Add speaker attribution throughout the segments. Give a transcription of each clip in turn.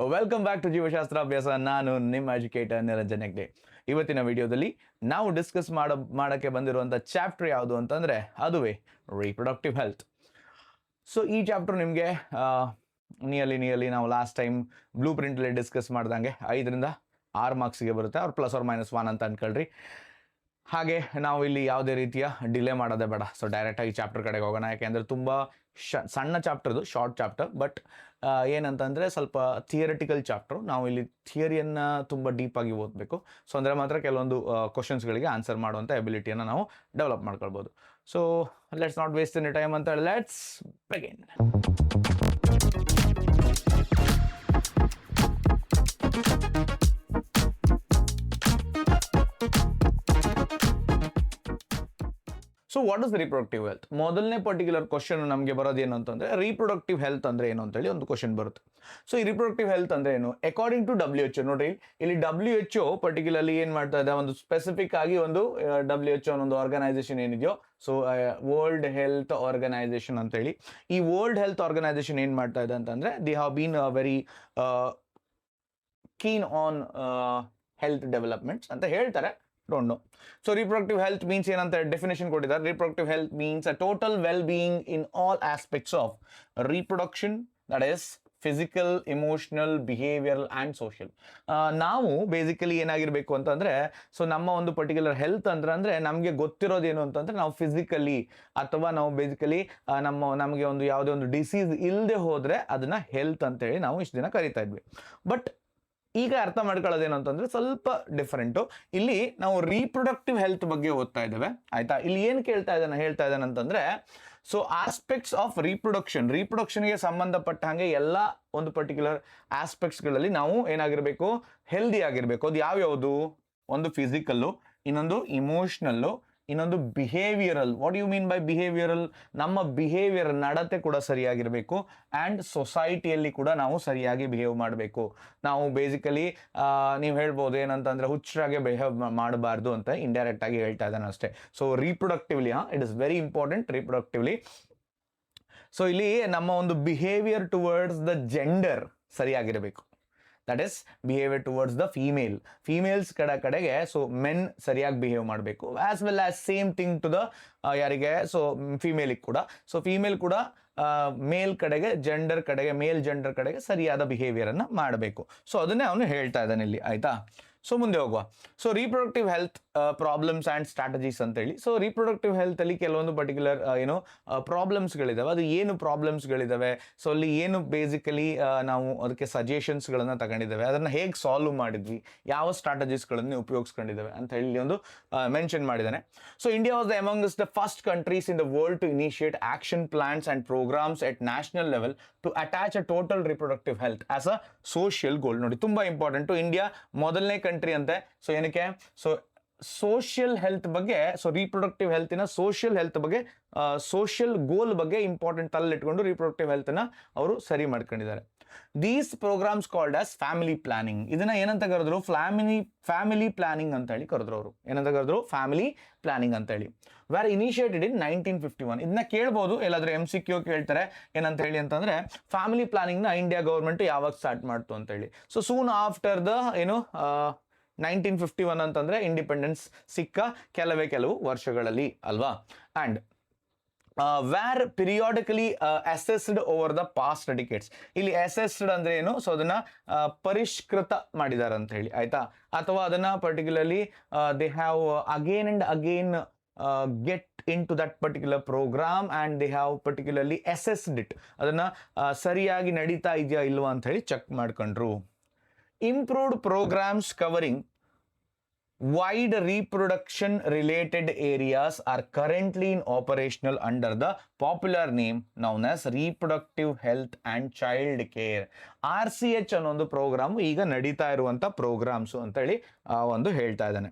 Speaker 1: Welcome back to ಜೀವಶಾಸ್ತ್ರ ಅಭ್ಯಾಸ. ನಾನು ನಿಮ್ಮ ಎಜುಕೇಟರ್ ನಿರಂಜನ್ ಹೆಗ್ಡೆ. ಇವತ್ತಿನ ವಿಡಿಯೋದಲ್ಲಿ ನಾವು ಡಿಸ್ಕಸ್ ಮಾಡೋಕ್ಕೆ ಬಂದಿರುವಂಥ ಚಾಪ್ಟರ್ ಯಾವುದು ಅಂತಂದರೆ ಅದುವೇ ರೀಪ್ರೊಡಕ್ಟಿವ್ ಹೆಲ್ತ್. ಸೊ ಈ ಚಾಪ್ಟರ್ ನಿಮಗೆ ನಿಯರ್ಲಿ ನಾವು ಲಾಸ್ಟ್ ಟೈಮ್ ಬ್ಲೂ ಪ್ರಿಂಟಲ್ಲಿ ಡಿಸ್ಕಸ್ ಮಾಡ್ದಂಗೆ 5-6 ಮಾರ್ಕ್ಸಿಗೆ ಬರುತ್ತೆ, ಅವ್ರು +or-1 ಅಂತ ಅನ್ಕೊಳ್ರಿ. ಹಾಗೆ ನಾವು ಇಲ್ಲಿ ಯಾವುದೇ ರೀತಿಯ ಡಿಲೇ ಮಾಡೋದೇ ಬೇಡ. ಸೊ ಡೈರೆಕ್ಟಾಗಿ ಚಾಪ್ಟರ್ ಕಡೆಗೆ ಹೋಗೋಣ. ಯಾಕೆಂದರೆ ತುಂಬ ಸಣ್ಣ ಚಾಪ್ಟರ್ದು, ಶಾರ್ಟ್ ಚಾಪ್ಟರ್, ಬಟ್ ಏನಂತಂದರೆ ಸ್ವಲ್ಪ ಥಿಯರಿಟಿಕಲ್ ಚಾಪ್ಟರ್. ನಾವು ಇಲ್ಲಿ ಥಿಯರಿಯನ್ನು ತುಂಬ ಡೀಪಾಗಿ ಓದಬೇಕು. ಸೊ ಅಂದರೆ ಮಾತ್ರ ಕೆಲವೊಂದು ಕ್ವಶನ್ಸ್ಗಳಿಗೆ ಆನ್ಸರ್ ಮಾಡುವಂಥ ಎಬಿಲಿಟಿಯನ್ನು ನಾವು ಡೆವಲಪ್ ಮಾಡ್ಕೊಳ್ಬೋದು. So let's not waste any time ಅಂತ ಹೇಳಿ let's begin. So what is reproductive health? ಮೊದಲನೇ ಪರ್ಟಿಕ್ಯುಲರ್ ಕ್ವಶನ್ ನಮಗೆ ಬರೋದೇನು ಅಂತಂದರೆ ರೀಪ್ರೊಡಕ್ಟಿವ್ ಹೆಲ್ತ್ ಅಂದರೆ ಏನು ಅಂತೇಳಿ ಒಂದು ಕ್ವಶನ್ ಬರುತ್ತೆ. ಸೊ ಈ ರೀಪ್ರೊಡಕ್ಟಿವ್ ಹೆಲ್ತ್ ಅಂದರೆ ಏನು? ಅಕಾರ್ಡಿಂಗ್ ಟು WHO, ನೋಡ್ರಿ ಇಲ್ಲಿ WHO ಪರ್ಟಿಕ್ಯುಲರ್ಲಿ ಏನು ಮಾಡ್ತಾ ಇದೆ, ಒಂದು ಸ್ಪೆಸಿಫಿಕ್ ಆಗಿ ಒಂದು WHO ಅನ್ನೋ ಒಂದು ಆರ್ಗನೈಸೇಷನ್ ಏನಿದೆಯೋ, ಸೊ ವರ್ಲ್ಡ್ ಹೆಲ್ತ್ ಆರ್ಗನೈಸೇಷನ್ ಅಂತೇಳಿ, ಈ ವರ್ಲ್ಡ್ ಹೆಲ್ತ್ ಆರ್ಗನೈಸೇಷನ್ ಏನು ಮಾಡ್ತಾ ಇದೆ ಅಂತಂದರೆ the have been very keen on health developments ಅಂತ ಹೇಳ್ತಾರೆ. Don't know. So reproductive health means ಏನಂತ ಡೆಫಿನೇಷನ್ ಕೊಟ್ಟಿದ್ದಾರೆ. Reproductive health means a total well being in all aspects of reproduction, that is physical, emotional, behavioural and social. ನಾವು basically ಏನಾಗಿರಬೇಕು ಅಂತಂದರೆ, so ನಮ್ಮ ಒಂದು particular health ಅಂದರೆ ನಮಗೆ ಗೊತ್ತಿರೋದೇನು ಅಂತಂದರೆ ನಾವು ಫಿಸಿಕಲಿ ಅಥವಾ ನಾವು ಬೇಸಿಕಲಿ ನಮಗೆ ಒಂದು ಯಾವುದೇ ಒಂದು ಡಿಸೀಸ್ ಇಲ್ಲದೆ ಹೋದರೆ ಅದನ್ನು ಹೆಲ್ತ್ ಅಂತೇಳಿ ನಾವು ಇಷ್ಟು ದಿನ ಕರಿತಾ ಇದ್ವಿ. ಬಟ್ ಈಗ ಅರ್ಥ ಮಾಡ್ಕೊಳ್ಳೋದೇನು ಅಂತಂದರೆ ಸ್ವಲ್ಪ ಡಿಫ್ರೆಂಟು. ಇಲ್ಲಿ ನಾವು ರೀಪ್ರೊಡಕ್ಟಿವ್ ಹೆಲ್ತ್ ಬಗ್ಗೆ ಓದ್ತಾ ಇದ್ದೇವೆ, ಆಯಿತಾ. ಇಲ್ಲಿ ಏನು ಹೇಳ್ತಾ ಇದ್ದಾನೆ ಅಂತಂದರೆ, ಸೊ ಆಸ್ಪೆಕ್ಟ್ಸ್ ಆಫ್ ರೀಪ್ರೊಡಕ್ಷನ್ಗೆ ಸಂಬಂಧಪಟ್ಟ ಹಾಗೆ ಎಲ್ಲ ಒಂದು ಪರ್ಟಿಕ್ಯುಲರ್ ಆಸ್ಪೆಕ್ಟ್ಸ್ಗಳಲ್ಲಿ ನಾವು ಏನಾಗಿರಬೇಕು, ಹೆಲ್ದಿ ಆಗಿರಬೇಕು. ಅದು ಯಾವ್ಯಾವುದು? ಒಂದು ಫಿಸಿಕಲ್ಲು, ಇನ್ನೊಂದು ಇಮೋಷ್ನಲ್ಲು, ಇನ್ನೊಂದು behavioural. What you mean by behavioural? ನಮ್ಮ ಬಿಹೇವಿಯರ್, ನಡತೆ ಕೂಡ ಸರಿಯಾಗಿರಬೇಕು. ಆ್ಯಂಡ್ ಸೊಸೈಟಿಯಲ್ಲಿ ಕೂಡ ನಾವು ಸರಿಯಾಗಿ ಬಿಹೇವ್ ಮಾಡಬೇಕು. ನಾವು ಬೇಸಿಕಲಿ ನೀವು ಹೇಳ್ಬೋದು ಏನಂತಂದರೆ ಹುಚ್ಚರಾಗೆ ಬಿಹೇವ್ ಮಾಡಬಾರ್ದು ಅಂತ ಇಂಡೈರೆಕ್ಟ್ ಆಗಿ ಹೇಳ್ತಾ ಇದ್ದಾನೆ ಅಷ್ಟೇ. So reproductively it is very important reproductively. So ಇಲ್ಲಿ ನಮ್ಮ ಒಂದು ಬಿಹೇವಿಯರ್ ಟುವರ್ಡ್ಸ್ ದ ಜೆಂಡರ್ ಸರಿಯಾಗಿರಬೇಕು. That is behaviour towards the females ಕಡೆಗೆ ಸೊ ಮೆನ್ ಸರಿಯಾಗಿ ಬಿಹೇವ್ ಮಾಡಬೇಕು. As well as same thing to the ಯಾರಿಗೆ, ಸೊ ಫೀಮೇಲಿಗೆ ಕೂಡ. ಸೊ ಫೀಮೇಲ್ ಕೂಡ ಮೇಲ್ ಜೆಂಡರ್ ಕಡೆಗೆ ಸರಿಯಾದ ಬಿಹೇವಿಯರನ್ನು ಮಾಡಬೇಕು. ಸೊ ಅದನ್ನೇ ಅವನು ಹೇಳ್ತಾ ಇದ್ದಾನೆ ಇಲ್ಲಿ, ಆಯಿತಾ. ಸೊ ಮುಂದೆ ಹೋಗುವ. So reproductive health problems and strategies ಅಂತೇಳಿ. ಸೊ ರೀಪ್ರೊಡಕ್ಟಿವ್ ಹೆಲ್ತಲ್ಲಿ ಕೆಲವೊಂದು ಪರ್ಟಿಕ್ಯುಲರ್ ಪ್ರಾಬ್ಲಮ್ಸ್ಗಳಿದ್ದಾವೆ. ಅದು ಏನು ಪ್ರಾಬ್ಲಮ್ಸ್ಗಳಿದ್ದಾವೆ, ಸೊ ಅಲ್ಲಿ ಏನು ಬೇಸಿಕಲಿ ನಾವು ಅದಕ್ಕೆ ಸಜೆಷನ್ಸ್ಗಳನ್ನು ತಗೊಂಡಿದ್ದೇವೆ, ಅದನ್ನು ಹೇಗೆ ಸಾಲ್ವ್ ಮಾಡಿದ್ವಿ, ಯಾವ ಸ್ಟ್ರಾಟಜೀಸ್ಗಳನ್ನು ಉಪಯೋಗಿಸ್ಕೊಂಡಿದ್ದೇವೆ ಅಂತ ಹೇಳಿ ಒಂದು ಮೆನ್ಷನ್ ಮಾಡಿದ್ದಾನೆ. So India was among the first countries in the world to initiate action plans and programmes at national level to attach a total reproductive health as a social goal. ನೋಡಿ, ತುಂಬ important. India ಮೊದಲನೇ country ಅಂತೆ. So ಏನಕ್ಕೆ? So social health ಬಗ್ಗೆ, so reproductive ಹೆಲ್ತಿನ social health ಬಗ್ಗೆ, social goal ಬಗ್ಗೆ important ತಲೆಲಿಟ್ಕೊಂಡು ರೀಪ್ರೊಡಕ್ಟಿವ್ ಹೆಲ್ತನ್ನ ಅವರು ಸರಿ ಮಾಡ್ಕೊಂಡಿದ್ದಾರೆ. These programmes called as family planning. ಇದನ್ನ ಏನಂತ ಕರೆದ್ರು? ಫ್ಯಾಮಿಲಿ ಪ್ಲಾನಿಂಗ್ ಅಂತ ಹೇಳಿ ಕರೆದ್ರು ಅವರು. ಏನಂತ ಕರೆದ್ರು? ಫ್ಯಾಮಿಲಿ ಪ್ಲಾನಿಂಗ್ ಅಂತ ಹೇಳಿ. ವೇರ್ ಇನಿಷಿಯೇಟೆಡ್ ಇನ್ 1951. ಇದನ್ನ ಕೇಳ್ಬೋದು, ಎಲ್ಲಾದ್ರೂ MCQ ಕೇಳ್ತಾರೆ ಏನಂತ ಹೇಳಿ ಅಂತಂದ್ರೆ, ಫ್ಯಾಮಿಲಿ ಪ್ಲಾನಿಂಗ್ನ ಇಂಡಿಯಾ ಗೌರ್ಮೆಂಟ್ ಯಾವಾಗ ಸ್ಟಾರ್ಟ್ ಮಾಡ್ತು ಅಂತ ಹೇಳಿ. ಸೊ ಸೂನ್ ಆಫ್ಟರ್ ದ 1951 ಅಂತಂದ್ರೆ ಇಂಡಿಪೆಂಡೆನ್ಸ್ ಸಿಕ್ಕ ಕೆಲವು ವರ್ಷಗಳಲ್ಲಿ ಅಲ್ವಾ. And where periodically assessed over the past decades. ಇಲ್ಲಿ ಅಸೆಸ್ಡ್ ಅಂದ್ರೆ ಏನು? ಸೊ ಅದನ್ನ ಪರಿಷ್ಕೃತ ಮಾಡಿದ್ದಾರೆ ಅಂತ ಹೇಳಿ, ಆಯ್ತಾ. ಅಥವಾ ಅದನ್ನ particularly they have again and again get into that particular program and they have particularly assessed it. ಅದನ್ನ ಸರಿಯಾಗಿ ನಡೀತಾ ಇದೆಯಾ ಇಲ್ವಾ ಅಂತ ಹೇಳಿ ಚೆಕ್ ಮಾಡ್ಕೊಂಡ್ರು. Improved programs covering wide reproduction related areas are currently in operational under the popular name known as reproductive health and child care. RCH ಅನ್ನೋ ಒಂದು ಪ್ರೋಗ್ರಾಮ್ ಈಗ ನಡೀತಾ ಇರುವಂತ ಪ್ರೋಗ್ರಾಮ್ಸ್ ಅಂತ ಹೇಳಿ ಒಂದು ಹೇಳ್ತಾ ಇದ್ದಾನೆ.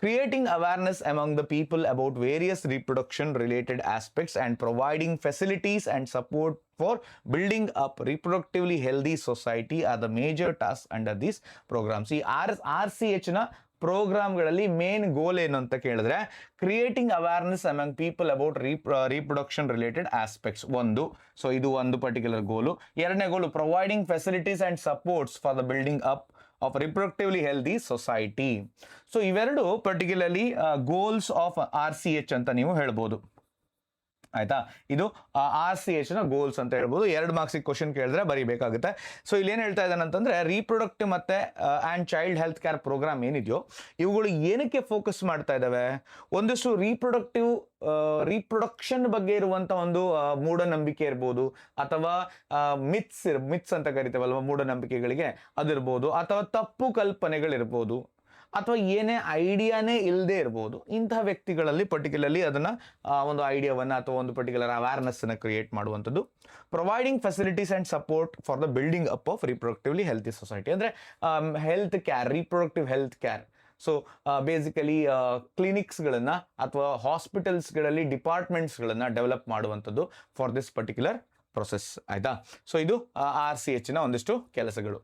Speaker 1: Creating awareness among the people about various reproduction related aspects and providing facilities and support for building up reproductively healthy society are the major tasks under these programs. ಈ RCH ನ ಪ್ರೋಗ್ರಾಮ್ಗಳಲ್ಲಿ ಮೇನ್ ಗೋಲ್ ಏನು ಅಂತ ಕೇಳಿದ್ರೆ creating awareness among people about reproduction related aspects ಒಂದು. So ಇದು ಒಂದು particular goal. ಎರಡನೇ goal providing facilities and supports for the building up of reproductively healthy society. So ಇವೆರಡು ಪರ್ಟಿಕ್ಯುಲರ್ಲಿ ಗೋಲ್ಸ್ ಆಫ್ RCH ಅಂತ ನೀವು ಹೇಳ್ಬೋದು. ಆಯ್ತಾ, ಇದು RCH ನ ಗೋಲ್ಸ್ ಅಂತ ಹೇಳ್ಬೋದು. 2 ಮಾರ್ಕ್ಸಿಗೆ ಕ್ವಶನ್ ಕೇಳಿದ್ರೆ ಬರೀಬೇಕಾಗುತ್ತೆ. ಸೊ ಇಲ್ಲಿ ಏನು ಹೇಳ್ತಾ ಇದ್ದಾನೆ ಅಂತಂದ್ರೆ ರೀಪ್ರೊಡಕ್ಟಿವ್ ಮತ್ತೆ and child health care programme ಏನಿದೆಯೋ ಇವುಗಳು ಏನಕ್ಕೆ ಫೋಕಸ್ ಮಾಡ್ತಾ ಇದ್ದಾವೆ, ಒಂದಷ್ಟು ರೀಪ್ರೊಡಕ್ಷನ್ ಬಗ್ಗೆ ಇರುವಂತ ಒಂದು ಮೂಢನಂಬಿಕೆ ಇರ್ಬೋದು, ಅಥವಾ ಮಿತ್ಸ್ ಅಂತ ಕರಿತೇವಲ್ವ ಮೂಢನಂಬಿಕೆಗಳಿಗೆ ಅದಿರ್ಬೋದು, ಅಥವಾ ತಪ್ಪು ಕಲ್ಪನೆಗಳಿರ್ಬೋದು, ಅಥವಾ ಏನೇ ಐಡಿಯಾನೇ ಇಲ್ಲದೆ ಇರ್ಬೋದು. ಇಂತಹ ವ್ಯಕ್ತಿಗಳಲ್ಲಿ ಪರ್ಟಿಕ್ಯುಲರ್ಲಿ ಅದನ್ನು ಒಂದು ಐಡಿಯಾವನ್ನು ಅಥವಾ ಒಂದು ಪರ್ಟಿಕ್ಯುಲರ್ ಅವೇರ್ನೆಸ್ಸನ್ನು ಕ್ರಿಯೇಟ್ ಮಾಡುವಂಥದ್ದು. Providing facilities and support for the building up of reproductively healthy society. ಅಂದರೆ health care, reproductive health care. So basically ಕ್ಲಿನಿಕ್ಸ್ಗಳನ್ನು ಅಥವಾ ಹಾಸ್ಪಿಟಲ್ಸ್ಗಳಲ್ಲಿ ಡಿಪಾರ್ಟ್ಮೆಂಟ್ಸ್ಗಳನ್ನು ಡೆವಲಪ್ ಮಾಡುವಂಥದ್ದು ಫಾರ್ ದಿಸ್ ಪರ್ಟಿಕ್ಯುಲರ್ ಪ್ರೊಸೆಸ್. ಆಯಿತಾ, ಸೊ ಇದು RCH ನ ಒಂದಿಷ್ಟು ಕೆಲಸಗಳು.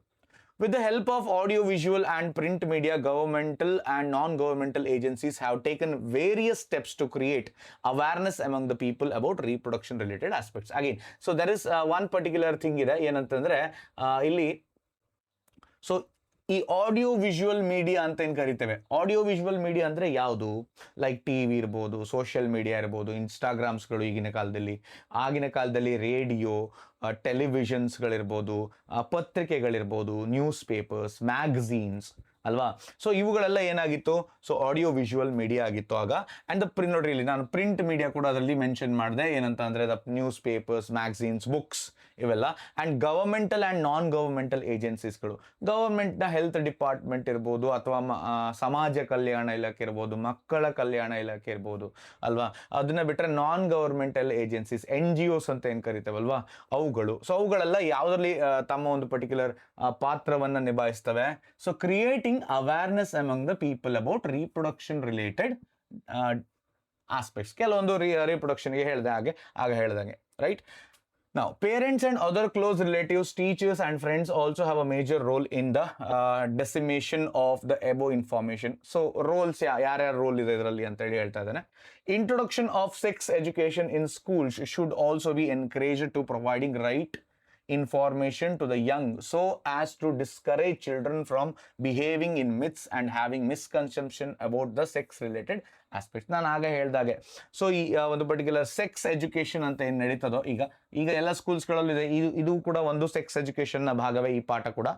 Speaker 1: With the help of audio, visual and print media, governmental and non-governmental agencies have taken various steps to create awareness among the people about reproduction related aspects. Again, so there is one particular thing ಇದೆ ಏನಂತಂದ್ರೆ ಇಲ್ಲಿ so ಈ audio visual media ಅಂತ ಏನು ಕರಿತೇವೆ. Audio visual media ಅಂದರೆ ಯಾವುದು? Like TV ಇರ್ಬೋದು, ಸೋಷಿಯಲ್ ಮೀಡಿಯಾ ಇರ್ಬೋದು, ಇನ್ಸ್ಟಾಗ್ರಾಮ್ಸ್ಗಳು ಆಗಿನ ಕಾಲದಲ್ಲಿ ರೇಡಿಯೋ, ಟೆಲಿವಿಷನ್ಸ್ಗಳಿರ್ಬೋದು, ಪತ್ರಿಕೆಗಳಿರ್ಬೋದು, ನ್ಯೂಸ್ ಪೇಪರ್ಸ್, ಮ್ಯಾಗಝೀನ್ಸ್ ಅಲ್ವಾ. ಸೊ ಇವುಗಳೆಲ್ಲ ಏನಾಗಿತ್ತು? ಸೊ ಆಡಿಯೋ ವಿಜುವಲ್ ಮೀಡಿಯಾ ಆಗಿತ್ತು ಆಗ. ಆ್ಯಂಡ್ ದ ಪ್ರಿಂಟ್, ನೋಡ್ರಿ ಇಲ್ಲಿ ನಾನು ಪ್ರಿಂಟ್ ಮೀಡಿಯಾ ಕೂಡ ಅದರಲ್ಲಿ ಮೆನ್ಷನ್ ಮಾಡಿದೆ. ಏನಂತ ಅಂದರೆ the news papers, magazines, books ಇವೆಲ್ಲ. And governmental and non governmental ಏಜೆನ್ಸೀಸ್ಗಳು, ಗವರ್ಮೆಂಟ್ನ ಹೆಲ್ತ್ ಡಿಪಾರ್ಟ್ಮೆಂಟ್ ಇರ್ಬೋದು, ಅಥವಾ ಸಮಾಜ ಕಲ್ಯಾಣ ಇಲಾಖೆ ಇರ್ಬೋದು, ಮಕ್ಕಳ ಕಲ್ಯಾಣ ಇಲಾಖೆ ಇರ್ಬೋದು ಅಲ್ವಾ. ಅದನ್ನ ಬಿಟ್ಟರೆ ನಾನ್ ಗವರ್ಮೆಂಟಲ್ ಏಜೆನ್ಸೀಸ್, NGOs ಅಂತ ಏನು ಕರಿತೇವಲ್ವಾ ಅವುಗಳು. ಸೊ ಅವುಗಳೆಲ್ಲ ಯಾವುದರಲ್ಲಿ ತಮ್ಮ ಒಂದು ಪರ್ಟಿಕ್ಯುಲರ್ ಪಾತ್ರವನ್ನು ನಿಭಾಯಿಸ್ತವೆ? So creating awareness among the people about reproduction related aspects. ಕೆಲವೊಂದು ರೀಪ್ರೊಡಕ್ಷನ್ಗೆ ಹೇಳ್ದಂಗೆ right. Now, parents and other close relatives, teachers and friends also have a major role in the dissemination of the above information. So, roles ಯಾರ್ಯಾರ roll ಇದೆ ಇದರಲ್ಲಿ ಅಂತ ಹೇಳಿ ಹೇಳ್ತಾ ಇದ್ದಾನೆ. Introduction of sex education in schools should also be encouraged to providing right information to the young so as to discourage children from behaving in myths and having misconception about the sex related aspects. ನಾನು ಆಗ ಹೇಳ್ದಾಗೆ so ಈ ಒಂದು particular sex education ಅಂತ ಏನು ನಡೀತದೋ ಈಗ ಎಲ್ಲ ಸ್ಕೂಲ್ಸ್ಗಳಲ್ಲಿ ಇದೆ. ಇದು ಕೂಡ ಒಂದು ಸೆಕ್ಸ್ ಎಜುಕೇಶನ್ನ ಭಾಗವೇ ಈ ಪಾಠ ಕೂಡ.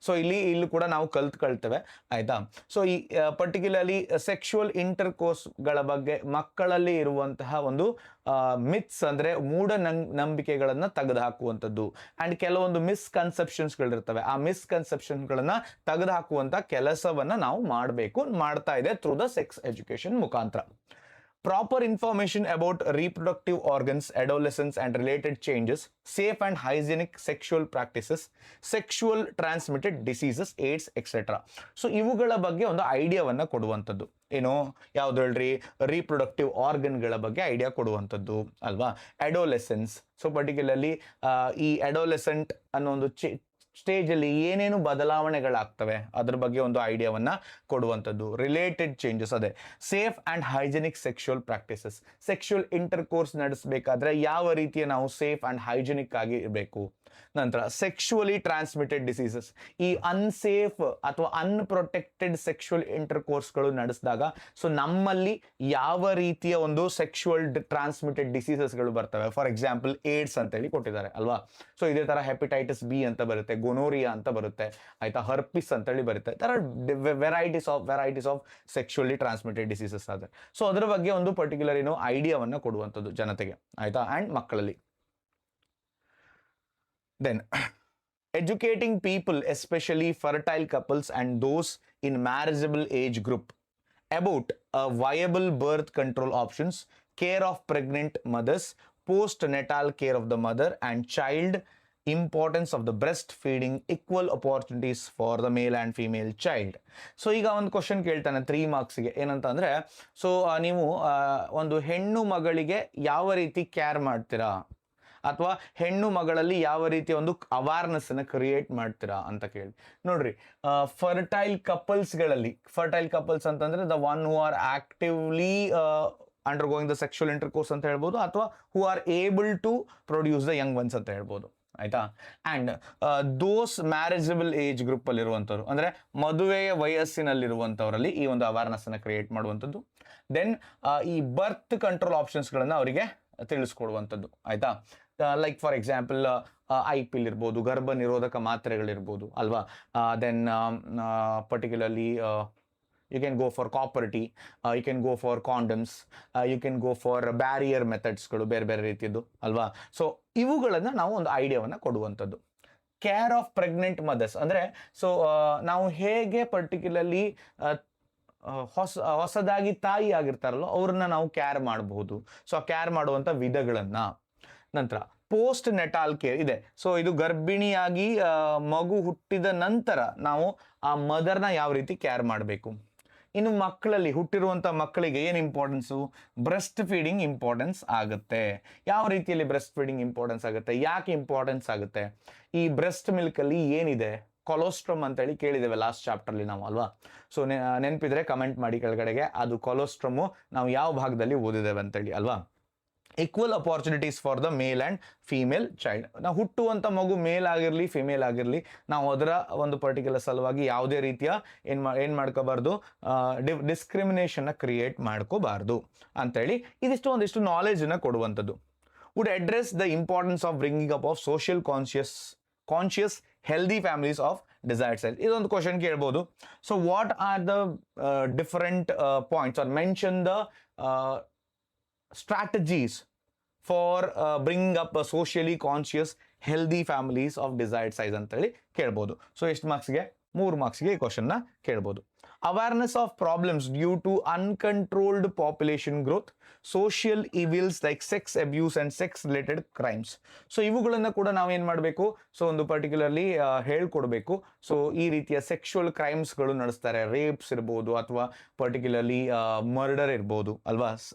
Speaker 1: ಸೊ ಇಲ್ಲಿ ಕೂಡ ನಾವು ಕಲ್ತ್ಕೊಳ್ತೇವೆ ಆಯ್ತಾ. ಸೊ ಈ ಪರ್ಟಿಕ್ಯುಲರ್ಲಿ ಸೆಕ್ಷುವಲ್ ಇಂಟರ್ಕೋರ್ಸ್ಗಳ ಬಗ್ಗೆ ಮಕ್ಕಳಲ್ಲಿ ಇರುವಂತಹ ಒಂದು ಮಿತ್ಸ್ ಅಂದರೆ ನಂಬಿಕೆಗಳನ್ನು ತೆಗೆದುಹಾಕುವಂಥದ್ದು ಆ್ಯಂಡ್ ಕೆಲವೊಂದು ಮಿಸ್ಕನ್ಸೆಪ್ಷನ್ಸ್ಗಳಿರ್ತವೆ. ಆ ಮಿಸ್ಕನ್ಸೆಪ್ಷನ್ಗಳನ್ನು ತೆಗೆದುಹಾಕುವಂಥ ಕೆಲಸವನ್ನು ನಾವು ಮಾಡ್ತಾ ಇದೆ ಥ್ರೂ ದ ಸೆಕ್ಸ್ ಎಜುಕೇಶನ್ ಮುಖಾಂತರ. Proper information about reproductive organs, adolescence and related changes, safe and hygienic sexual practices, sexual transmitted diseases, AIDS, etc. So ಇವುಗಳ ಬಗ್ಗೆ ಒಂದು ಐಡಿಯಾವನ್ನು ಕೊಡುವಂಥದ್ದು. ಏನು ಯಾವುದು ಹೇಳ್ರಿ? ರೀಪ್ರೊಡಕ್ಟಿವ್ ಆರ್ಗನ್ಗಳ ಬಗ್ಗೆ ಐಡಿಯಾ ಕೊಡುವಂಥದ್ದು ಅಲ್ವಾ. ಅಡೋಲೆಸೆನ್ಸ್, ಸೊ ಪರ್ಟಿಕ್ಯುಲರ್ಲಿ ಈ ಅಡೋಲೆಸೆಂಟ್ ಅನ್ನೋ ಒಂದು ಸ್ಟೇಜಲ್ಲಿ ಏನೇನು ಬದಲಾವಣೆಗಳಾಗ್ತವೆ ಅದ್ರ ಬಗ್ಗೆ ಒಂದು ಐಡಿಯಾವನ್ನು ಕೊಡುವಂಥದ್ದು. ರಿಲೇಟೆಡ್ ಚೇಂಜಸ್, ಅದೇ safe and hygienic sexual practices, sexual intercourse ನಡೆಸಬೇಕಾದ್ರೆ ಯಾವ ರೀತಿಯ ನಾವು ಸೇಫ್ ಆ್ಯಂಡ್ ಹೈಜೆನಿಕ್ ಆಗಿ ಇರಬೇಕು. ನಂತರ ಸೆಕ್ಷುವಲಿ ಟ್ರಾನ್ಸ್ಮಿಟೆಡ್ ಡಿಸೀಸಸ್, ಈ ಅನ್ಸೇಫ್ ಅಥವಾ ಅನ್ಪ್ರೊಟೆಕ್ಟೆಡ್ ಸೆಕ್ಷುವಲ್ ಇಂಟರ್ಕೋರ್ಸ್ಗಳು ನಡೆಸಿದಾಗ ಸೊ ನಮ್ಮಲ್ಲಿ ಯಾವ ರೀತಿಯ ಒಂದು ಸೆಕ್ಷುವಲ್ ಟ್ರಾನ್ಸ್ಮಿಟೆಡ್ ಡಿಸೀಸಸ್ಗಳು ಬರ್ತವೆ. ಫಾರ್ ಎಕ್ಸಾಂಪಲ್ ಏಡ್ಸ್ ಅಂತೇಳಿ ಕೊಟ್ಟಿದ್ದಾರೆ ಅಲ್ವಾ. ಸೊ ಇದೇ ಥರ ಹೆಪಟೈಟಿಸ್ B ಅಂತ ಬರುತ್ತೆ, ಗೊನೋರಿಯಾ ಅಂತ ಬರುತ್ತೆ ಆಯ್ತಾ, ಹರ್ಪಿಸ್ ಅಂತೇಳಿ ಬರುತ್ತೆ. ಥರ varieties of sexually transmitted diseases ಆದರೆ ಸೊ ಅದರ ಬಗ್ಗೆ ಒಂದು ಪರ್ಟಿಕ್ಯುಲರ್ ಐಡಿಯಾವನ್ನು ಕೊಡುವಂಥದ್ದು ಜನತೆಗೆ ಆಯ್ತಾ ಆ್ಯಂಡ್ ಮಕ್ಕಳಲ್ಲಿ. Then, educating people, especially fertile couples and those in marriageable age group, about viable birth control options, care of pregnant mothers, postnatal care of the mother and child, importance of the breastfeeding, equal opportunities for the male and female child. So ಈಗ ಒಂದು question ಕೇಳ್ತಾನೆ 3 ಮಾರ್ಕ್ಸ್ಗೆ ಏನಂತ ಅಂದರೆ so ನೀವು ಒಂದು ಹೆಣ್ಣು ಮಗಳಿಗೆ ಯಾವ ರೀತಿ ಕೇರ್ ಮಾಡ್ತೀರಾ ಅಥವಾ ಹೆಣ್ಣು ಮಗಳಲ್ಲಿ ಯಾವ ರೀತಿಯ ಒಂದು ಅವೇರ್ನೆಸ್ ಅನ್ನ ಕ್ರಿಯೇಟ್ ಮಾಡ್ತೀರಾ ಅಂತ ಕೇಳಿ. ನೋಡ್ರಿ, ಫರ್ಟೈಲ್ ಕಪಲ್ಸ್ ಅಂತಂದ್ರೆ the one who are actively undergoing the sexual intercourse ಅಂತ ಹೇಳ್ಬೋದು, ಅಥವಾ who are able to produce the young ones ಅಂತ ಹೇಳ್ಬೋದು. ಆಯ್ತಾ? And those marriageable age group ಅಲ್ಲಿ ಇರುವಂತವ್ರು, ಅಂದ್ರೆ ಮದುವೆಯ ವಯಸ್ಸಿನಲ್ಲಿರುವಂತವರಲ್ಲಿ ಈ ಒಂದು ಅವೇರ್ನೆಸ್ ಅನ್ನ ಕ್ರಿಯೇಟ್ ಮಾಡುವಂಥದ್ದು. ದೆನ್ ಈ ಬರ್ತ್ ಕಂಟ್ರೋಲ್ ಆಪ್ಷನ್ಸ್ ಗಳನ್ನ ಅವರಿಗೆ ತಿಳಿಸ್ಕೊಡುವಂಥದ್ದು. ಆಯ್ತಾ? ಲೈಕ್ ಫಾರ್ ಎಕ್ಸಾಂಪಲ್ IPIL ಇರ್ಬೋದು, ಗರ್ಭ ನಿರೋಧಕ ಮಾತ್ರೆಗಳಿರ್ಬೋದು ಅಲ್ವಾ. Then particularly you can go for copper tea, you can go for condoms, you can go for barrier methodsಗಳು ಬೇರೆ ಬೇರೆ ರೀತಿಯದ್ದು ಅಲ್ವಾ. ಸೊ ಇವುಗಳನ್ನ ನಾವು ಒಂದು ಐಡಿಯಾವನ್ನ ಕೊಡುವಂಥದ್ದು. ಕೇರ್ ಆಫ್ ಪ್ರೆಗ್ನೆಂಟ್ ಮದರ್ಸ್ ಅಂದ್ರೆ ಸೊ ನಾವು ಹೇಗೆ ಪರ್ಟಿಕ್ಯುಲರ್ಲಿ ಹೊಸದಾಗಿ ತಾಯಿ ಆಗಿರ್ತಾರಲ್ಲೋ ಅವ್ರನ್ನ ನಾವು ಕೇರ್ ಮಾಡಬಹುದು. ಸೊ ಆ ಕೇರ್ ಮಾಡುವಂಥ ವಿಧಗಳನ್ನ. ನಂತರ ಪೋಸ್ಟ್ ನೆಟಾಲ್ ಕೇರ್ ಇದೆ. ಸೊ ಇದು ಗರ್ಭಿಣಿಯಾಗಿ ಮಗು ಹುಟ್ಟಿದ ನಂತರ ನಾವು ಆ ಮದರ್ನ ಯಾವ ರೀತಿ ಕೇರ್ ಮಾಡಬೇಕು. ಇನ್ನು ಮಕ್ಕಳಲ್ಲಿ ಹುಟ್ಟಿರುವಂಥ ಮಕ್ಕಳಿಗೆ ಏನು ಇಂಪಾರ್ಟೆನ್ಸು? ಬ್ರೆಸ್ಟ್ ಫೀಡಿಂಗ್ ಇಂಪಾರ್ಟೆನ್ಸ್ ಆಗುತ್ತೆ. ಯಾವ ರೀತಿಯಲ್ಲಿ ಬ್ರೆಸ್ಟ್ ಫೀಡಿಂಗ್ ಇಂಪಾರ್ಟೆನ್ಸ್ ಆಗುತ್ತೆ, ಯಾಕೆ ಇಂಪಾರ್ಟೆನ್ಸ್ ಆಗುತ್ತೆ? ಈ ಬ್ರೆಸ್ಟ್ ಮಿಲ್ಕಲ್ಲಿ ಏನಿದೆ? ಕೊಲೆಸ್ಟ್ರಾಮ್ ಅಂತೇಳಿ ಕೇಳಿದ್ದೇವೆ ಲಾಸ್ಟ್ ಚಾಪ್ಟರ್ಲಿ ನಾವು ಅಲ್ವಾ. ಸೊ ನೆನಪಿದ್ರೆ ಕಮೆಂಟ್ ಮಾಡಿ ಕೆಳಗಡೆಗೆ, ಅದು ಕೊಲೆಸ್ಟ್ರಾಮು ನಾವು ಯಾವ ಭಾಗದಲ್ಲಿ ಓದಿದ್ದೇವೆ ಅಂತೇಳಿ ಅಲ್ವಾ. Equal opportunities for the male and female child. ನಾವು ಹುಟ್ಟುವಂಥ ಮಗು ಮೇಲ್ ಆಗಿರಲಿ ಫಿಮೇಲ್ ಆಗಿರಲಿ, ನಾವು ಅದರ ಒಂದು ಪರ್ಟಿಕ್ಯುಲರ್ ಸಲುವಾಗಿ ಯಾವುದೇ ರೀತಿಯ ಏನು ಮಾಡ್ಕೋಬಾರ್ದು, ಡಿಸ್ಕ್ರಿಮಿನೇಷನ್ನ ಕ್ರಿಯೇಟ್ ಮಾಡ್ಕೋಬಾರ್ದು ಅಂತೇಳಿ ಒಂದಿಷ್ಟು ನಾಲೆಜನ್ನು ಕೊಡುವಂಥದ್ದು. Would address the importance of bringing up of social conscious healthy families of desired size. ಇದೊಂದು ಕ್ವಶನ್ ಕೇಳ್ಬೋದು. So what are the different points are mention the strategies for bringing up a socially conscious healthy families of desired size ಅಂತ ಹೇಳಿ ಕೇಳ್ಬೋದು. So ಎಷ್ಟು ಮಾರ್ಕ್ಸ್ಗೆ? 3 ಮಾರ್ಕ್ಸ್ಗೆ ಈ ಕ್ವಶನ್ನ ಕೇಳ್ಬೋದು. Awareness of problems due to uncontrolled population growth, social evils like sex abuse and sex related crimes. So ಇವುಗಳನ್ನು ಕೂಡ ನಾವು ಏನು ಮಾಡಬೇಕು? ಸೊ ಒಂದು ಪರ್ಟಿಕ್ಯುಲರ್ಲಿ ಹೇಳ್ಕೊಡ್ಬೇಕು. ಸೊ ಈ ರೀತಿಯ ಸೆಕ್ಷುವಲ್ ಕ್ರೈಮ್ಸ್ಗಳು ನಡೆಸ್ತಾರೆ, ರೇಪ್ಸ್ ಇರ್ಬೋದು ಅಥವಾ ಪರ್ಟಿಕ್ಯುಲರ್ಲಿ ಮರ್ಡರ್ ಇರ್ಬೋದು ಅಲ್ವಾ,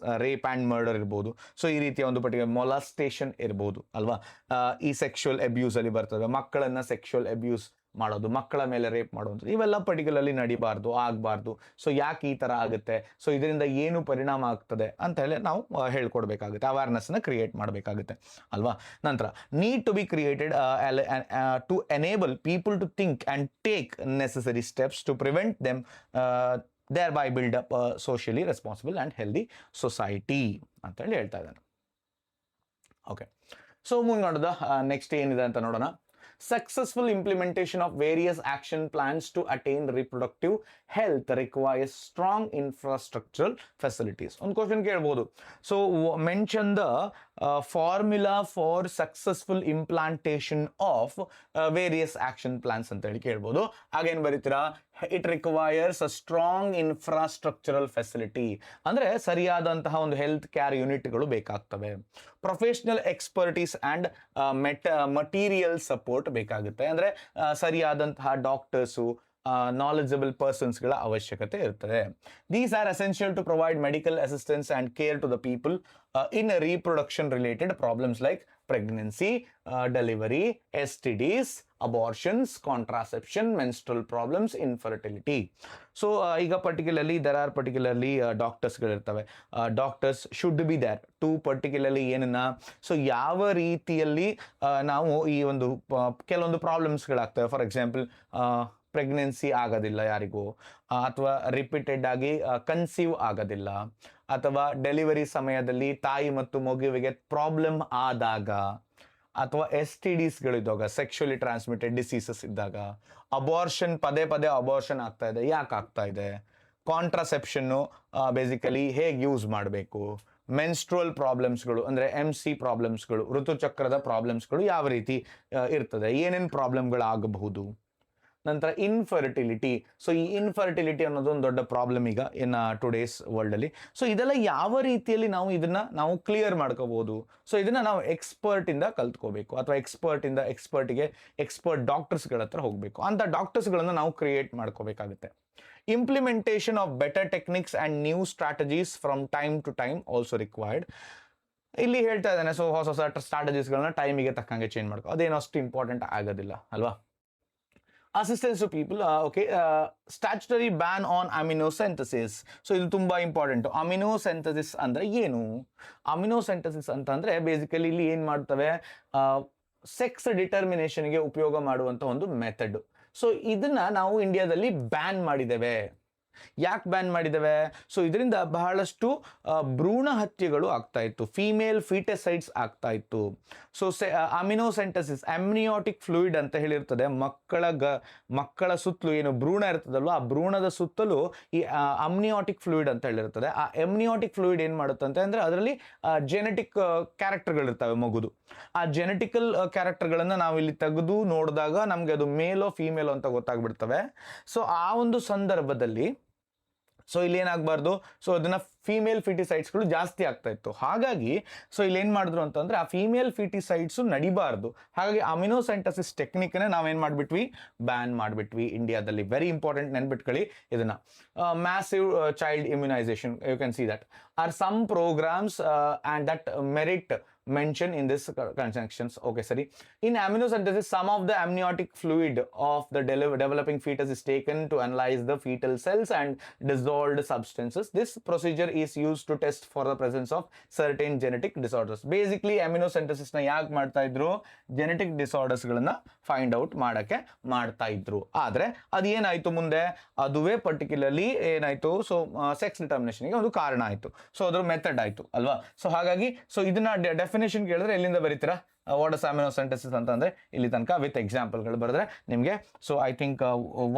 Speaker 1: ರೇಪ್ ಆ್ಯಂಡ್ ಮರ್ಡರ್ ಇರ್ಬೋದು. ಸೊ ಈ ರೀತಿಯ ಒಂದು ಪರ್ಟಿಕ್ಯುಲರ್ ಮೊಲಾಸ್ಟೇಷನ್ ಇರ್ಬೋದು ಅಲ್ವಾ. ಈ ಸೆಕ್ಷುವಲ್ ಅಬ್ಯೂಸ್ ಅಲ್ಲಿ ಬರ್ತದೆ, ಮಕ್ಕಳನ್ನ ಸೆಕ್ಷುವಲ್ ಅಬ್ಯೂಸ್ ಮಾಡೋದು, ಮಕ್ಕಳ ಮೇಲೆ ರೇಪ್ ಮಾಡೋದು, ಇವೆಲ್ಲ ಪರ್ಟಿಕ್ಯುಲರ್ಲಿ ನಡಿಬಾರ್ದು, ಆಗಬಾರ್ದು. ಸೊ ಯಾಕೆ ಈ ಥರ ಆಗುತ್ತೆ, ಸೊ ಇದರಿಂದ ಏನು ಪರಿಣಾಮ ಆಗ್ತದೆ ಅಂತ ಹೇಳಿ ನಾವು ಹೇಳ್ಕೊಡ್ಬೇಕಾಗುತ್ತೆ, ಅವೇರ್ನೆಸ್ನ ಕ್ರಿಯೇಟ್ ಮಾಡಬೇಕಾಗುತ್ತೆ ಅಲ್ವಾ. ನಂತರ need to be created to enable people to think and take necessary steps to prevent them thereby build up a socially responsible and healthy society ಅಂತೇಳಿ ಹೇಳ್ತಾ ಇದ್ದಾನೆ. Okay, so moving on to the next ಏನಿದೆ ಅಂತ ನೋಡೋಣ. Successful implementation of various action plans to attain reproductive health requires strong infrastructural facilities. ಒಂದು question ಕೇಳ್ಬೋದು. So mention the formula for successful implementation of various action plans ಅಂತ ಹೇಳಿ ಕೇಳ್ಬೋದು. ಹಾಗೇನು ಬರೀತೀರಾ? It requires a strong infrastructural facility, ಅಂದರೆ ಸರಿಯಾದಂತಹ ಒಂದು ಹೆಲ್ತ್ ಕೇರ್ ಯೂನಿಟ್ಗಳು ಬೇಕಾಗ್ತವೆ. Professional expertise and material support ಬೇಕಾಗುತ್ತೆ, ಅಂದರೆ ಸರಿಯಾದಂತಹ ಡಾಕ್ಟರ್ಸು, knowledgeable personsಗಳ ಅವಶ್ಯಕತೆ ಇರ್ತದೆ. These are essential to provide medical assistance and care to the people in reproduction related problems like pregnancy, delivery, STDs, abortions, contraception, menstrual problems, infertility. So ಈಗ particularly ಡಾಕ್ಟರ್ಸ್ಗಳಿರ್ತವೆ. Doctors should be there to particularly ಏನನ್ನ, so ಯಾವ ರೀತಿಯಲ್ಲಿ ನಾವು ಈ ಒಂದು ಕೆಲವೊಂದು ಪ್ರಾಬ್ಲಮ್ಸ್ಗಳಾಗ್ತವೆ. For example pregnancy ಆಗೋದಿಲ್ಲ ಯಾರಿಗೂ, ಅಥವಾ ರಿಪೀಟೆಡ್ ಆಗಿ ಕನ್ಸೀವ್ ಆಗೋದಿಲ್ಲ, ಅಥವಾ ಡೆಲಿವರಿ ಸಮಯದಲ್ಲಿ ತಾಯಿ ಮತ್ತು ಮಗುವಿಗೆ ಪ್ರಾಬ್ಲಮ್ ಆದಾಗ, ಅಥವಾ STDsಗಳಿದ್ದಾಗ, ಸೆಕ್ಷುಲಿ ಟ್ರಾನ್ಸ್ಮಿಟೆಡ್ ಡಿಸೀಸಸ್ ಇದ್ದಾಗ, ಅಬಾರ್ಷನ್ ಪದೇ ಅಬಾರ್ಷನ್ ಆಗ್ತಾ ಇದೆ, ಯಾಕೆ ಆಗ್ತಾ ಇದೆ, ಕಾಂಟ್ರಾಸೆಪ್ಷನ್ನು ಬೇಸಿಕಲಿ ಹೇಗೆ ಯೂಸ್ ಮಾಡಬೇಕು, ಮೆನ್ಸ್ಟ್ರುವಲ್ ಪ್ರಾಬ್ಲಮ್ಸ್ಗಳು ಅಂದರೆ MC ಪ್ರಾಬ್ಲಮ್ಸ್ಗಳು, ಋತುಚಕ್ರದ ಪ್ರಾಬ್ಲಮ್ಸ್ಗಳು ಯಾವ ರೀತಿ ಇರ್ತದೆ, ಏನೇನು ಪ್ರಾಬ್ಲಮ್ಗಳು ಆಗಬಹುದು. ನಂತರ ಇನ್ಫರ್ಟಿಲಿಟಿ. ಸೊ ಈ ಇನ್ಫರ್ಟಿಲಿಟಿ ಅನ್ನೋದು ಒಂದು ದೊಡ್ಡ ಪ್ರಾಬ್ಲಮ್ ಈಗ ಇನ್ ಟುಡೇಸ್ ವರ್ಲ್ಡಲ್ಲಿ. ಸೊ ಇದೆಲ್ಲ ಯಾವ ರೀತಿಯಲ್ಲಿ ನಾವು ಕ್ಲಿಯರ್ ಮಾಡ್ಕೋಬಹುದು. ಸೊ ಇದನ್ನ ನಾವು ಎಕ್ಸ್ಪರ್ಟಿಂದ ಕಲ್ತ್ಕೋಬೇಕು, ಅಥವಾ ಎಕ್ಸ್ಪರ್ಟ್ ಡಾಕ್ಟರ್ಸ್ಗಳ ಹತ್ರ ಹೋಗಬೇಕು. ಅಂತ ಡಾಕ್ಟರ್ಸ್ಗಳನ್ನು ನಾವು ಕ್ರಿಯೇಟ್ ಮಾಡ್ಕೋಬೇಕಾಗುತ್ತೆ. Implementation of better techniques and new strategies from time to time also required. ಇಲ್ಲಿ ಹೇಳ್ತಾ ಇದ್ದಾನೆ, ಸೊ ಹೊಸ ಹೊಸ ಸ್ಟ್ರಾಟಜೀಸ್ಗಳನ್ನ ಟೈಮಿಗೆ ತಕ್ಕಂಗೆ ಚೇಂಜ್ ಮಾಡ್ಕೊ, ಅದೇನು ಅಷ್ಟು ಇಂಪಾರ್ಟೆಂಟ್ ಆಗೋದಿಲ್ಲ ಅಲ್ವಾ. Assistance to people, okay, statutory ban on amniocentesis. So ಇದು ತುಂಬ ಇಂಪಾರ್ಟೆಂಟ್. ಅಮಿನೋಸೆಂಥಸಿಸ್ ಅಂದರೆ ಏನು? ಅಮಿನೋಸೆಂಥಸಿಸ್ ಅಂತಂದರೆ ಬೇಸಿಕಲಿ ಇಲ್ಲಿ ಏನು ಮಾಡ್ತವೆ, ಸೆಕ್ಸ್ ಡಿಟರ್ಮಿನೇಷನ್ಗೆ ಉಪಯೋಗ ಮಾಡುವಂಥ ಒಂದು ಮೆಥಡ್. ಸೊ ಇದನ್ನ ನಾವು ಇಂಡಿಯಾದಲ್ಲಿ ಬ್ಯಾನ್ ಮಾಡಿದ್ದೇವೆ. ಯಾಕೆ ಬ್ಯಾನ್ ಮಾಡಿದ್ದೇವೆ? ಸೊ ಇದರಿಂದ ಬಹಳಷ್ಟು ಭ್ರೂಣ ಹತ್ಯೆಗಳು ಆಗ್ತಾ ಇತ್ತು, ಫೀಮೇಲ್ ಫೀಟಸೈಡ್ಸ್ ಆಗ್ತಾ ಇತ್ತು. ಸೊ ಅಮಿನೋಸೆಂಟಸಿಸ್, ಅಮ್ನಿಯಾಟಿಕ್ ಫ್ಲೂಯಿಡ್ ಅಂತ ಹೇಳಿರ್ತದೆ, ಮಕ್ಕಳ ಸುತ್ತಲೂ ಏನು ಭ್ರೂಣ ಇರ್ತದಲ್ವ, ಆ ಭ್ರೂಣದ ಸುತ್ತಲೂ ಈ ಅಮ್ನಿಯಾಟಿಕ್ ಫ್ಲೂಯಿಡ್ ಅಂತ ಹೇಳಿರ್ತದೆ. ಆ ಎಮ್ನಿಯಾಟಿಕ್ ಫ್ಲೂಯಿಡ್ ಏನು ಮಾಡುತ್ತಂತೆ ಅಂದರೆ ಅದರಲ್ಲಿ ಜೆನೆಟಿಕ್ ಕ್ಯಾರೆಕ್ಟರ್ಗಳಿರ್ತವೆ ಮಗುದು. ಆ ಜೆನೆಟಿಕಲ್ ಕ್ಯಾರೆಕ್ಟರ್ಗಳನ್ನು ನಾವು ಇಲ್ಲಿ ತೆಗೆದು ನೋಡಿದಾಗ ನಮಗೆ ಅದು ಮೇಲೋ ಫೀಮೇಲೋ ಅಂತ ಗೊತ್ತಾಗ್ಬಿಡ್ತವೆ. ಸೊ ಆ ಒಂದು ಸಂದರ್ಭದಲ್ಲಿ ಸೊ ಇಲ್ಲಿ ಏನಾಗಬಾರ್ದು, ಸೊ ಅದನ್ನ ಫೀಮೇಲ್ ಫಿಟಿಸೈಡ್ಸ್ಗಳು ಜಾಸ್ತಿ ಆಗ್ತಾ ಇತ್ತು. ಹಾಗಾಗಿ ಸೊ ಇಲ್ಲಿ ಏನು ಮಾಡಿದ್ರು ಅಂತಂದ್ರೆ ಆ ಫೀಮೇಲ್ ಫಿಟಿಸೈಡ್ಸು ನಡಿಬಾರ್ದು. ಹಾಗಾಗಿ ಅಮಿನೋಸೆಂಟಸಿಸ್ ಟೆಕ್ನಿಕ್ನೇ ನಾವೇನು ಮಾಡಿಬಿಟ್ವಿ, ಬ್ಯಾನ್ ಮಾಡಿಬಿಟ್ವಿ ಇಂಡಿಯಾದಲ್ಲಿ. ವೆರಿ ಇಂಪಾರ್ಟೆಂಟ್, ನೆನ್ಬಿಟ್ಕೊಳ್ಳಿ ಇದನ್ನ. Massive child immunisation, you can see that are some programmes and that merit mentioned in this conjunctions. Okay, sorry. In amniocentesis, some of the amniotic fluid of the developing fetus is taken to analyze the fetal cells and dissolved substances. This procedure is used to test for the presence of certain genetic disorders. Basically, amniocentesis na ಯಾಕೆ ಮಾಡ್ತಾ ಇದ್ರು, genetic disorders ಗಳನ್ನ find out ಮಾಡಕ್ಕೆ ಮಾಡ್ತಾ ಇದ್ರು. ಆದ್ರೆ ಅದೇನಾಯ್ತು ಮುಂದೆ, ಅದುವೇ ಪರ್ಟಿಕ್ಯುಲರ್ಲಿ ಏನಾಯ್ತು, ಸೊ ಸೆಕ್ಸ್ ಡಿಟರ್ಮಿನೇಷನ್ಗೆ ಒಂದು ಕಾರಣ ಆಯ್ತು. ಸೊ ಅದ್ರ ಮೆಥಡ್ ಆಯ್ತು ಅಲ್ವಾ. ಸೊ ಹಾಗಾಗಿ ಸೊ ಇದನ್ನ ಡೆಫಿನೇಷನ್ ಕೇಳಿದ್ರೆ ಎಲ್ಲಿಂದ ಬರೀತೀರಾ, ವಾಟ್ ಇಸ್ ಅಮಿನೋಸೆಂಟಸಿಸ್ ಅಂತಂದ್ರೆ ಇಲ್ಲಿ ತನಕ ವಿತ್ ಎಕ್ಸಾಂಪಲ್ಗಳು ಬರೆದ್ರೆ ನಿಮಗೆ ಸೊ ಐ ಥಿಂಕ್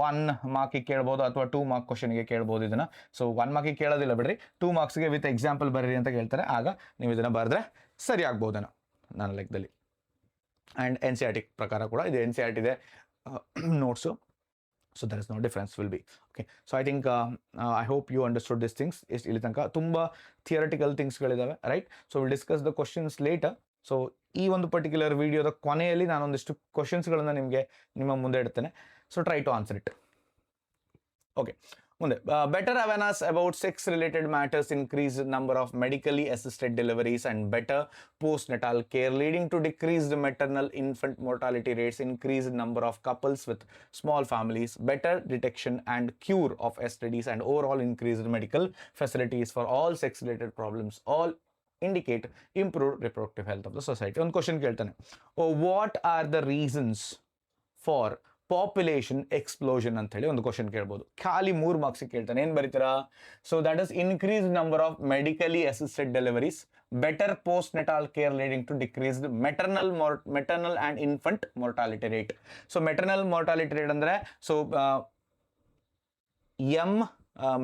Speaker 1: 1 ಮಾರ್ಕಿಗೆ ಕೇಳ್ಬೋದು ಅಥವಾ 2 ಮಾರ್ಕ್ ಕ್ವಶನ್ಗೆ ಕೇಳ್ಬೋದು ಇದನ್ನ. ಸೊ 1 ಮಾರ್ಕಿಗೆ ಕೇಳೋದಿಲ್ಲ ಬಿಡ್ರಿ, 2 ಮಾರ್ಕ್ಸ್ಗೆ ವಿತ್ ಎಕ್ಸಾಂಪಲ್ ಬರೀರಿ ಅಂತ ಕೇಳ್ತಾರೆ. ಆಗ ನೀವು ಇದನ್ನ ಬರೆದ್ರೆ ಸರಿ ಆಗ್ಬೋದೇನೋ ನನ್ನ ಲೆಕ್ಕದಲ್ಲಿ. And N C R T ಪ್ರಕಾರ ಕೂಡ ಇದು ಎನ್ ಸಿ ಆರ್ ಟಿ ಇದೆ notes. So there is no difference will be okay. So I think I hope you understood these things. ಇಲ್ಲಿ ತನಕ ತುಂಬ ಥಿಯರಿಟಿಕಲ್ ಥಿಂಗ್ಸ್ಗಳಿದ್ದಾವೆ, right. So will discuss the questions later. So ಈ ಒಂದು particular ವಿಡಿಯೋದ ಕೊನೆಯಲ್ಲಿ ನಾನೊಂದಿಷ್ಟು ಕ್ವಶನ್ಸ್ಗಳನ್ನು ನಿಮ್ಮ ಮುಂದೆ ಇಡ್ತೇನೆ. So try to answer it. Okay, ಮುಂದೆ better awareness about sex related matters, increase number of medically assisted deliveries and better post natal care leading to decreased maternal infant mortality rates, increased number of couples with small families, better detection and cure of STDs, and overall increased medical facilities for all sex related problems all indicate improved reproductive health of the society. ಒಂದು question ಕೇಳ್ತಾನೆ, what are the reasons for population explosion ಅಂತ ಹೇಳಿ ಒಂದು question ಕೇಳ್ಬೋದು. ಖಾಲಿ 3 marks ಕೇಳ್ತಾನೆ. ಏನು ಬರೀತೀರಾ? So that is increase number of medically assisted deliveries, better post natal care leading to decreased maternal and infant mortality rate. So maternal mortality rate ಅಂದರೆ so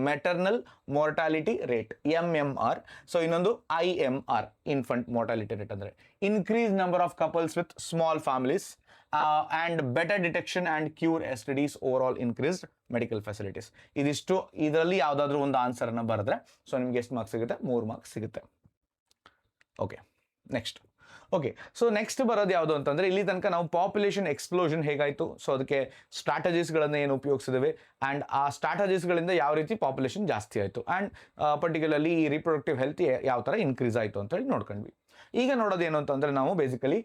Speaker 1: maternal mortality rate MMR. So ಇನ್ನೊಂದು IMR, infant mortality rate ಅಂದರೆ increase number of couples with small families and better detection and cure STDs, overall increased medical facilities. ಇದಿಷ್ಟು ಇದರಲ್ಲಿ ಯಾವುದಾದ್ರೂ ಒಂದು ಆನ್ಸರ್ನ ಬರೆದ್ರೆ so ನಿಮ್ಗೆ ಎಷ್ಟು ಮಾರ್ಕ್ಸ್ ಸಿಗುತ್ತೆ? 3 ಮಾರ್ಕ್ಸ್ ಸಿಗುತ್ತೆ. Okay, next. Okay, so next ಬರೋದು ಯಾವುದು ಅಂತಂದರೆ ಇಲ್ಲಿ ತನಕ ನಾವು ಪಾಪ್ಯುಲೇಷನ್ ಎಕ್ಸ್ಪ್ಲೋಷನ್ ಹೇಗಾಯಿತು, ಸೊ ಅದಕ್ಕೆ ಸ್ಟ್ರಾಟಜೀಸ್ಗಳನ್ನು ಏನು ಉಪಯೋಗಿಸಿದ್ದೇವೆ, ಆ್ಯಂಡ್ ಆ ಸ್ಟ್ರಾಟಜೀಸ್ಗಳಿಂದ ಯಾವ ರೀತಿ ಪಾಪ್ಯುಲೇಷನ್ ಜಾಸ್ತಿ ಆಯಿತು, ಆ್ಯಂಡ್ ಪರ್ಟಿಕ್ಯುಲರ್ಲಿ ಈ ರಿಪ್ರೊಡಕ್ಟಿವ್ ಹೆಲ್ತ್ ಯಾವ ಥರ ಇನ್ಕ್ರೀಸ್ ಆಯಿತು ಅಂತೇಳಿ ನೋಡ್ಕೊಂಡ್ವಿ. ಈಗ ನೋಡೋದೇನು ಅಂತಂದರೆ ನಾವು basically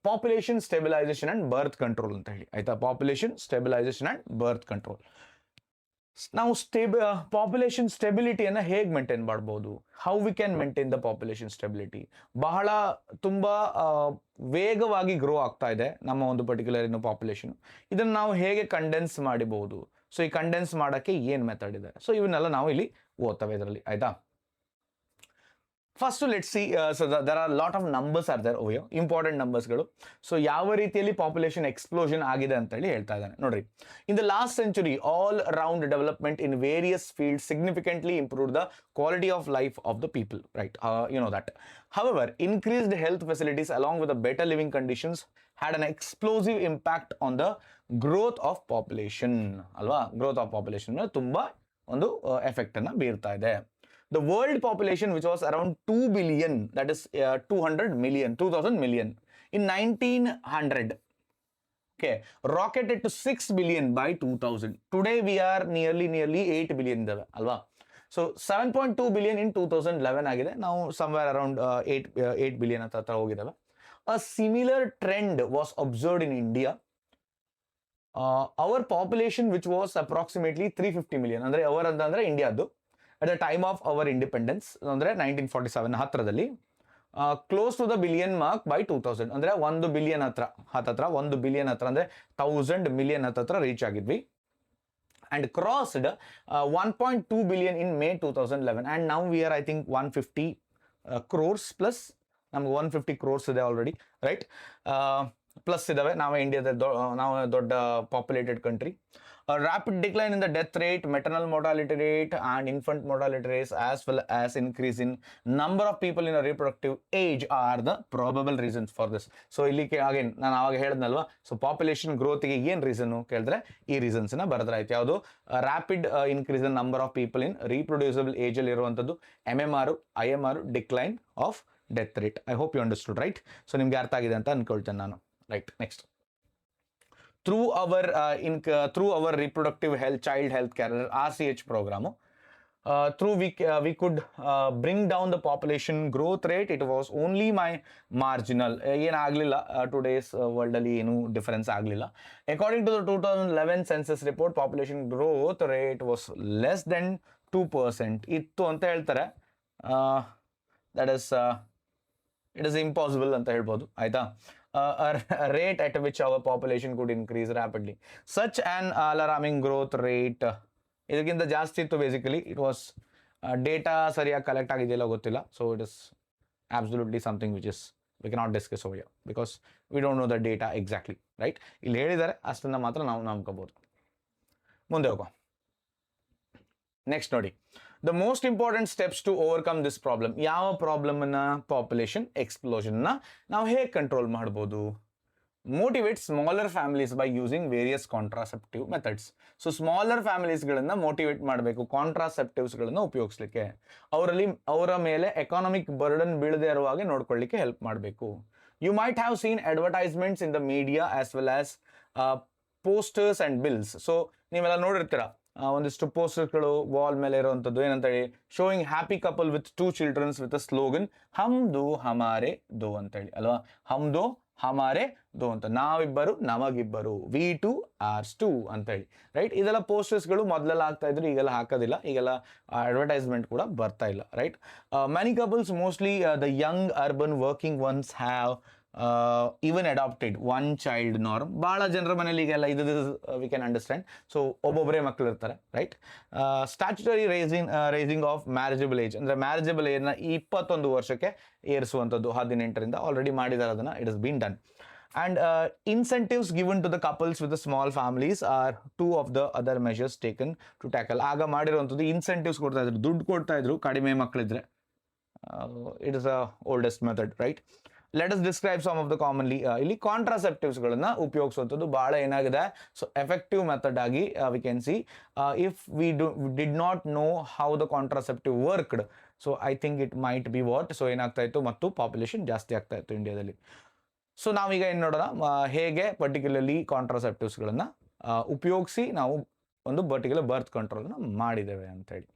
Speaker 1: population stabilisation and birth control ಅಂತ ಹೇಳಿ, ಆಯಿತಾ. Population stabilisation and birth control. ನಾವು ಪಾಪ್ಯುಲೇಷನ್ ಸ್ಟೆಬಿಲಿಟಿಯನ್ನು ಹೇಗೆ ಮೇಂಟೈನ್ ಮಾಡ್ಬೋದು, how we can maintain the population stability. ಬಹಳ ತುಂಬ ವೇಗವಾಗಿ ಗ್ರೋ ಆಗ್ತಾ ಇದೆ ನಮ್ಮ ಒಂದು ಪರ್ಟಿಕ್ಯುಲರ್ ಪಾಪ್ಯುಲೇಷನ್. ಇದನ್ನು ನಾವು ಹೇಗೆ ಕಂಡೆನ್ಸ್ ಮಾಡಬಹುದು, ಸೊ ಈ ಕಂಡೆನ್ಸ್ ಮಾಡೋಕ್ಕೆ ಏನು ಮೆಥಡ್ ಇದೆ, ಸೊ ಇವನ್ನೆಲ್ಲ ನಾವು ಇಲ್ಲಿ ಓದ್ತೇವೆ ಇದರಲ್ಲಿ, ಆಯಿತಾ. First let's see, so there are lot of numbers are there ಓಯೋ, ಇಂಪಾರ್ಟೆಂಟ್ ನಂಬರ್ಸ್ಗಳು. ಸೊ ಯಾವ ರೀತಿಯಲ್ಲಿ ಪಾಪ್ಯುಲೇಷನ್ ಎಕ್ಸ್ಪ್ಲೋಷನ್ ಆಗಿದೆ ಅಂತೇಳಿ ಹೇಳ್ತಾ ಇದ್ದಾನೆ ನೋಡ್ರಿ. In the last century all round development in various fields significantly improve the quality of life of the people, right, you know that. However, increased health facilities along with the better living conditions had an explosive impact on the growth of population, ಅಲ್ವಾ. Growth of population ತುಂಬ ಒಂದು effect ಅನ್ನ ಬೀರ್ತಾ ಇದೆ. The world population, which was around 2 billion, that is 2000 million in 1900, okay, rocketed to 6 billion by 2000. Today we are nearly 8 billion, alva. So 7.2 billion in 2011 ಆಗಿದೆ. ನಾವು somewhere around 8 billion ಹತ್ರ ಹೋಗಿದ್ದಾವೆ. A similar trend was observed in India. Our population which was approximately 350 million, ಅಂದರೆ our ಅಂತಂದರೆ ಇಂಡಿಯಾದ್ದು, at the time of our independence ಅಂದರೆ 1947 ಹತ್ರದಲ್ಲಿ close to the billion mark by 2000, ಅಂದರೆ 1 ಬಿಲಿಯನ್ ಹತ್ರ 1 ಬಿಲಿಯನ್ ಹತ್ರ ಅಂದರೆ 1000 ಮಿಲಿಯನ್ ಹತ್ರ ರೀಚ್ ಆಗಿದ್ವಿ. And crossed 1.2 billion in May 2011 and now we are I think 150 crores plus. ನಮ್ಗೆ 150 ಕ್ರೋರ್ಸ್ ಇದೆ ಆಲ್ರೆಡಿ, ರೈಟ್? ಪ್ಲಸ್ ಇದಾವೆ. ನಾವೇ ಇಂಡಿಯಾದ ನಾವು ದೊಡ್ಡ populated country. Rapid decline in the death rate, maternal mortality rate and infant mortality rates as well as increase in number of people in a reproductive age are the probable reasons for this. So ಇಲ್ಲಿ again ನಾನು ಆವಾಗ ಹೇಳಿದ್ನಲ್ವಾ, so population ಗ್ರೋತ್ಗೆ ಏನು reason ಕೇಳಿದ್ರೆ ಈ ರೀಸನ್ಸ್ನ ಬರೆದ್ರಾಯ್ತು. ಯಾವುದು? Rapid increase in number of people in reproducible ಏಜಲ್ಲಿ ಇರುವಂಥದ್ದು, MMR, IMR, decline of death rate. I hope you understood, right? So ನಿಮ್ಗೆ ಅರ್ಥ ಆಗಿದೆ ಅಂತ ಅನ್ಕೊಳ್ತೇನೆ ನಾನು, right? Next, through our reproductive health, child health care, RCH program, we could bring down the population growth rate. It was only my marginal. ಏನು ಆಗಲಿಲ್ಲ, today's world ಅಲ್ಲಿ ಏನು ಡಿಫರೆನ್ಸ್ ಆಗಲಿಲ್ಲ. According to the 2011 census report, population growth rate was less than 2% ಇತ್ತು ಅಂತ ಹೇಳ್ತಾರೆ. That is it is impossible ಅಂತ ಹೇಳ್ಬೋದು, ಆಯ್ತಾ? A rate at which our population could increase rapidly. Such an alarming growth rate, ಇದಕ್ಕಿಂತ ಜಾಸ್ತಿ ಇತ್ತು. ಬೇಸಿಕಲಿ ಇಟ್ ವಾಸ್ ಡೇಟಾ ಸರಿಯಾಗಿ ಕಲೆಕ್ಟ್ ಆಗಿದೆಯಲ್ಲ ಗೊತ್ತಿಲ್ಲ. So it is absolutely something which is we cannot discuss over here because we don't know the data exactly, right? ಇಲ್ಲಿ ಹೇಳಿದ್ದಾರೆ ಅಷ್ಟನ್ನ ಮಾತ್ರ ನಾವು ನಂಬ್ಕೋಬಹುದು. ಮುಂದೆ ಹೋಗೋ. ನೆಕ್ಸ್ಟ್ ನೋಡಿ, the most important steps to overcome this problem. ಯಾವ ಪ್ರಾಬ್ಲಮ್ನ? ಪಾಪ್ಯುಲೇಷನ್ ಎಕ್ಸ್ಪ್ಲೋಷನ್ನ ನಾವು ಹೇಗೆ ಕಂಟ್ರೋಲ್ ಮಾಡ್ಬೋದು? Motivate smaller families by using various contraceptive methods. So smaller ಫ್ಯಾಮಿಲೀಸ್ಗಳನ್ನು ಮೋಟಿವೇಟ್ ಮಾಡಬೇಕು ಕಾಂಟ್ರಾಸೆಪ್ಟಿವ್ಸ್ಗಳನ್ನು ಉಪಯೋಗಿಸ್ಲಿಕ್ಕೆ. ಅವರ ಮೇಲೆ ಎಕಾನಮಿಕ್ ಬರ್ಡನ್ ಬೀಳದೇ ಇರುವ ಹಾಗೆ ನೋಡ್ಕೊಳ್ಳಿಕ್ಕೆ ಹೆಲ್ಪ್ ಮಾಡಬೇಕು. You might have seen advertisements in the media as well as posters and bills. So ನೀವೆಲ್ಲ ನೋಡಿರ್ತೀರ ಒಂದಿಷ್ಟು ಪೋಸ್ಟರ್ಗಳು ವಾಲ್ ಮೇಲೆ ಇರುವಂಥದ್ದು, ಏನಂತ ಹೇಳಿ, showing happy couple with 2 childrens with a slogan ಹಮ್ ದೋ ಹಮಾರೆ ದೋ ಅಂತೇಳಿ ಅಲ್ವಾ? ಹಮ್ ದೋ ಹಮಾರೆ ದೋ ಅಂತ, ನಾವಿಬ್ಬರು ನಮಗಿಬ್ಬರು, ವಿ ಟು ಆರ್ಸ್ ಟು ಅಂತೇಳಿ, ರೈಟ್? ಇದೆಲ್ಲ ಪೋಸ್ಟರ್ಸ್ಗಳು ಮೊದಲೆಲ್ಲ ಆಗ್ತಾ ಇದ್ರು, ಈಗೆಲ್ಲ ಹಾಕೋದಿಲ್ಲ. ಈಗೆಲ್ಲ ಅಡ್ವರ್ಟೈಸ್ಮೆಂಟ್ ಕೂಡ ಬರ್ತಾ ಇಲ್ಲ, right? Many couples, mostly the young urban working ones have even adopted 1 child norm. ಭಾಳ ಜನರ ಮನೇಲಿ ಈಗೆಲ್ಲ ಇದು ವಿ ಕ್ಯಾನ್ ಅಂಡರ್ಸ್ಟ್ಯಾಂಡ್. ಸೊ ಒಬ್ಬೊಬ್ಬರೇ ಮಕ್ಕಳು ಇರ್ತಾರೆ, right? Statutory raising of marriageable age, ಅಂದರೆ ಮ್ಯಾರೇಜಬಲ್ ಏಜ್ನ 21 ವರ್ಷಕ್ಕೆ ಏರಿಸುವಂಥದ್ದು 18ರಿಂದ ಆಲ್ರೆಡಿ ಮಾಡಿದ್ದಾರೆ ಅದನ್ನು. It is been done. And incentives given to the couples with the small families are 2 of the other measures taken to tackle. ಆಗ ಮಾಡಿರುವಂಥದ್ದು ಇನ್ಸೆಂಟಿವ್ಸ್ ಕೊಡ್ತಾ ಇದ್ರು, ದುಡ್ಡು ಕೊಡ್ತಾ ಇದ್ರು ಕಡಿಮೆ ಮಕ್ಕಳಿದ್ರೆ. It is a oldest method, right? Let us describe some of the commonly. ಇಲ್ಲಿ ಕಾಂಟ್ರಾಸೆಪ್ಟಿವ್ಸ್ಗಳನ್ನು ಉಪಯೋಗಿಸುವಂಥದ್ದು ಭಾಳ ಏನಾಗಿದೆ. ಸೊ ಎಫೆಕ್ಟಿವ್ ಮೆಥಡ್ ಆಗಿ we can see if we did not know how the contraceptive worked, so I think it might be what. So ಏನಾಗ್ತಾ ಇತ್ತು, ಮತ್ತು population ಜಾಸ್ತಿ ಆಗ್ತಾ ಇತ್ತು ಇಂಡಿಯಾದಲ್ಲಿ. ಸೊ ನಾವೀಗ ಏನು ನೋಡೋಣ, ಹೇಗೆ ಪರ್ಟಿಕ್ಯುಲರ್ಲಿ ಕಾಂಟ್ರಾಸೆಪ್ಟಿವ್ಸ್ಗಳನ್ನು ಉಪಯೋಗಿಸಿ ನಾವು ಒಂದು ಪರ್ಟಿಕ್ಯುಲರ್ ಬರ್ತ್ ಕಂಟ್ರೋಲ್ನ ಮಾಡಿದ್ದೇವೆ ಅಂತೇಳಿ.